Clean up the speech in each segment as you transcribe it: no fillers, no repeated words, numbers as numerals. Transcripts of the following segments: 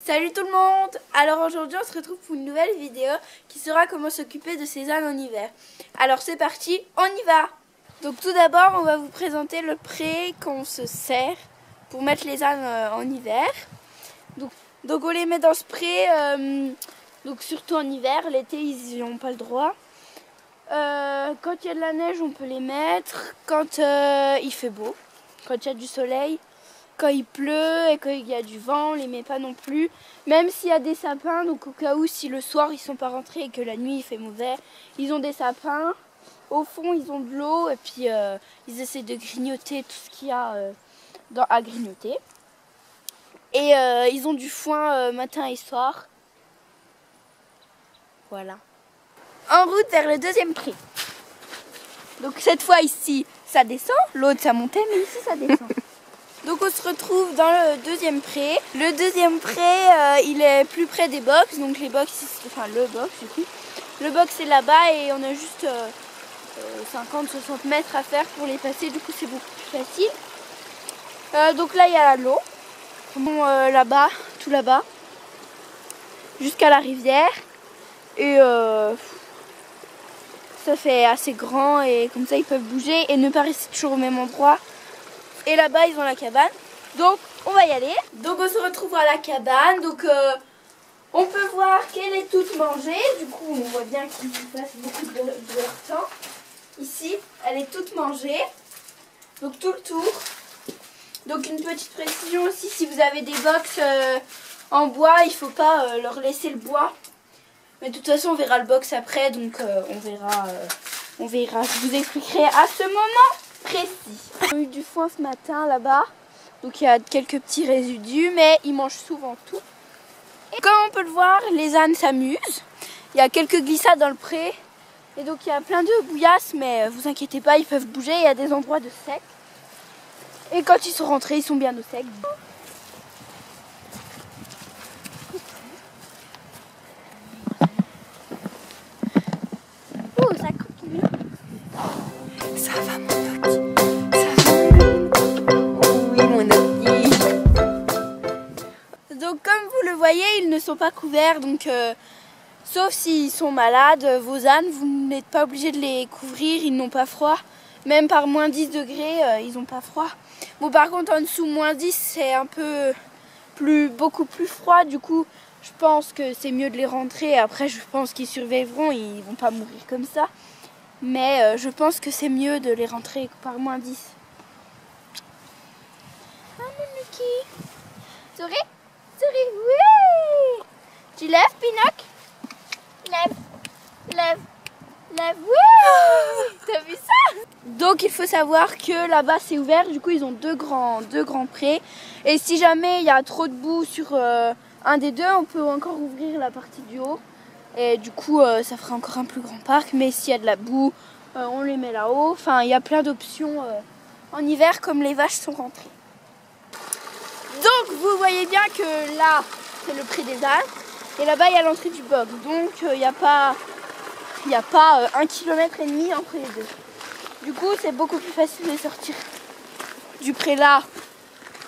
Salut tout le monde! Alors aujourd'hui on se retrouve pour une nouvelle vidéo qui sera comment s'occuper de ses ânes en hiver. Alors c'est parti, on y va! Donc tout d'abord on va vous présenter le pré qu'on se sert pour mettre les ânes en hiver. Donc on les met dans ce pré, donc surtout en hiver, l'été ils n'ont pas le droit. Quand il y a de la neige on peut les mettre, quand il fait beau, quand il y a du soleil. Quand il pleut et qu'il y a du vent, on les met pas non plus. Même s'il y a des sapins, donc au cas où si le soir ils sont pas rentrés et que la nuit il fait mauvais, ils ont des sapins. Au fond ils ont de l'eau et puis ils essaient de grignoter tout ce qu'il y a à grignoter. Et ils ont du foin matin et soir. Voilà. En route vers le deuxième pré. Donc cette fois ici ça descend, l'autre ça montait mais ici ça descend. Donc on se retrouve dans le deuxième pré. Le deuxième pré, il est plus près des box. Donc les box, enfin le box du coup. Le box est là-bas et on a juste 50-60 mètres à faire pour les passer. Du coup c'est beaucoup plus facile. Donc là il y a l'eau. Bon, là-bas, tout là-bas. Jusqu'à la rivière. Et ça fait assez grand et comme ça ils peuvent bouger et ne pas rester toujours au même endroit. Et là-bas, ils ont la cabane. Donc, on va y aller. Donc, on se retrouve à la cabane. Donc, on peut voir qu'elle est toute mangée. Du coup, on voit bien qu'ils passent beaucoup de leur temps. Ici, elle est toute mangée. Donc, tout le tour. Donc, une petite précision aussi, si vous avez des box en bois, il ne faut pas leur laisser le bois. Mais de toute façon, on verra le box après. Donc, on verra. Je vous expliquerai à ce moment précis. On a eu du foin ce matin là-bas, donc il y a quelques petits résidus, mais ils mangent souvent tout. Et comme on peut le voir, les ânes s'amusent. Il y a quelques glissades dans le pré, et donc il y a plein de bouillasses, mais vous inquiétez pas, ils peuvent bouger. Il y a des endroits de sec. Et quand ils sont rentrés, ils sont bien au sec. Oh, ça croquille. Ça va mon Noki. Donc comme vous le voyez, ils ne sont pas couverts, donc sauf s'ils sont malades, vos ânes, vous n'êtes pas obligé de les couvrir, ils n'ont pas froid. Même par moins 10 degrés, ils n'ont pas froid. Bon, par contre en dessous moins 10, c'est un peu beaucoup plus froid, du coup je pense que c'est mieux de les rentrer. Après je pense qu'ils survivront, ils ne vont pas mourir comme ça. Mais je pense que c'est mieux de les rentrer par moins 10. Ah mon Nuki. Souris, souris, oui. Tu lèves, Pinoc? Lève, oui. T'as vu ça? Donc il faut savoir que là-bas c'est ouvert, du coup ils ont deux grands prés. Et si jamais il y a trop de boue sur un des deux, on peut encore ouvrir la partie du haut. Et du coup ça fera encore un plus grand parc. Mais s'il y a de la boue, on les met là-haut. Enfin il y a plein d'options en hiver comme les vaches sont rentrées. Donc vous voyez bien que là c'est le pré des ânes et là-bas il y a l'entrée du box. Donc il n'y a pas 1,5 km entre les deux. Du coup c'est beaucoup plus facile de sortir du pré là,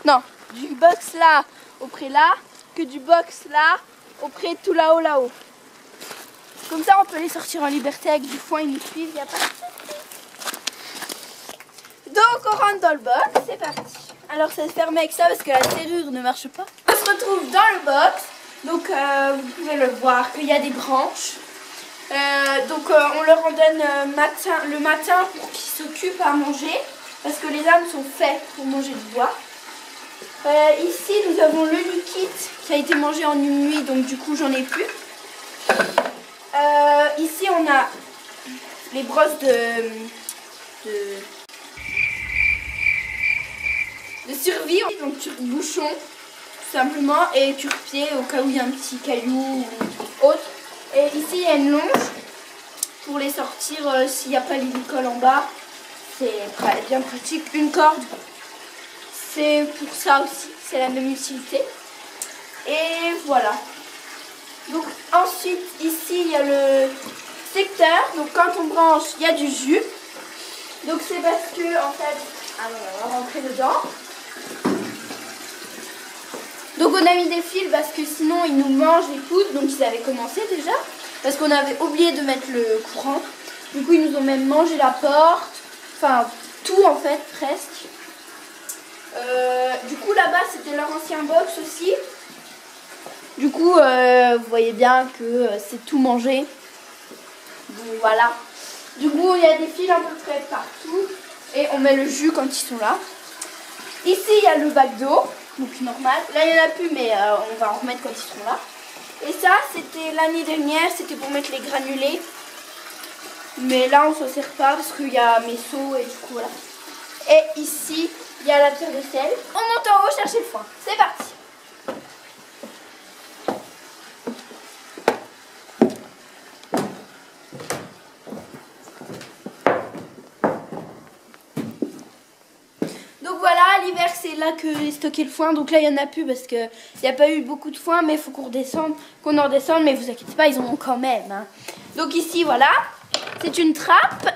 non, du box là au pré là que du box là au pré tout là-haut. Comme ça on peut les sortir en liberté avec du foin, ils nous suivent, il n'y a pas de souci. Donc on rentre dans le box, c'est parti. Alors ça se ferme avec ça parce que la serrure ne marche pas. On se retrouve dans le box. Donc vous pouvez le voir qu'il y a des branches. Donc on leur en donne le matin pour qu'ils s'occupent à manger. Parce que les ânes sont faits pour manger du bois. Ici nous avons le liquide qui a été mangé en une nuit. Donc du coup j'en ai plus. Ici on a les brosses de survie, donc bouchon tout simplement et cure-pied au cas où il y a un petit caillou ou autre. Et ici il y a une longe pour les sortir s'il n'y a pas l'hélicole en bas, c'est bien pratique. Une corde, c'est pour ça aussi, c'est la même utilité. Et voilà. Donc ensuite ici il y a le secteur, donc quand on branche il y a du jus. Donc c'est parce que en fait, alors on va rentrer dedans. Donc on a mis des fils parce que sinon ils nous mangent les poutres. Donc ils avaient commencé déjà. Parce qu'on avait oublié de mettre le courant. Du coup ils nous ont même mangé la porte. Enfin tout en fait presque. Du coup là-bas c'était leur ancien box aussi. Du coup vous voyez bien que c'est tout mangé. Donc voilà. Du coup il y a des fils à peu près partout. Et on met le jus quand ils sont là. Ici il y a le bac d'eau. Donc normal. Là il n'y en a plus mais on va en remettre quand ils seront là. Et ça c'était l'année dernière. C'était pour mettre les granulés. Mais là on s'en sert pas parce qu'il y a mes seaux et du coup voilà. Et ici il y a la pierre de sel. On monte en haut chercher le foin. C'est parti. Donc voilà, l'hiver c'est là que j'ai stocké le foin. Donc là il n'y en a plus parce qu'il n'y a pas eu beaucoup de foin. Mais il faut qu'on redescende, qu'on en redescende. Mais vous inquiétez pas, ils en ont quand même. Hein. Donc ici voilà, c'est une trappe.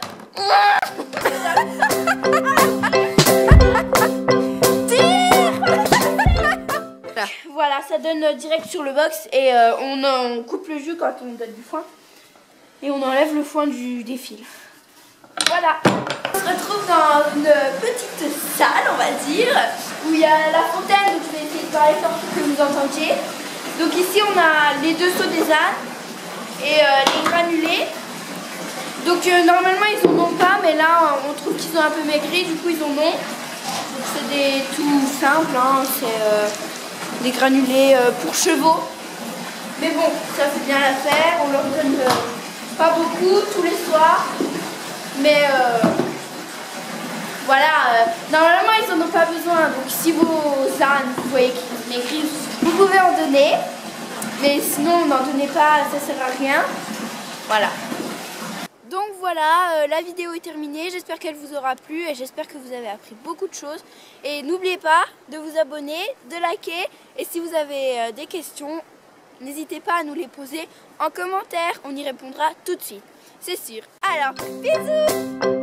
Voilà, ça donne direct sur le box. Et on coupe le jus quand on donne du foin. Et on enlève le foin des fils. Voilà. On se retrouve dans une petite salle, on va dire, où il y a la fontaine, donc je vais essayer de parler fort pour que vous entendiez. Donc ici on a les deux seaux des ânes et les granulés. Donc normalement ils en ont pas, mais là on trouve qu'ils ont un peu maigri, du coup ils en ont. Donc c'est des tout simples, hein, c'est des granulés pour chevaux. Mais bon, ça fait bien l'affaire, on leur donne pas beaucoup tous les soirs. Mais voilà, normalement ils n'en ont pas besoin. Donc si vos ânes, vous voyez qu'ils maigrissent, vous pouvez en donner. Mais sinon, n'en donnez pas, ça sert à rien. Voilà. Donc voilà, la vidéo est terminée. J'espère qu'elle vous aura plu et j'espère que vous avez appris beaucoup de choses. Et n'oubliez pas de vous abonner, de liker. Et si vous avez des questions, n'hésitez pas à nous les poser en commentaire. On y répondra tout de suite. C'est sûr. Alors, bisous!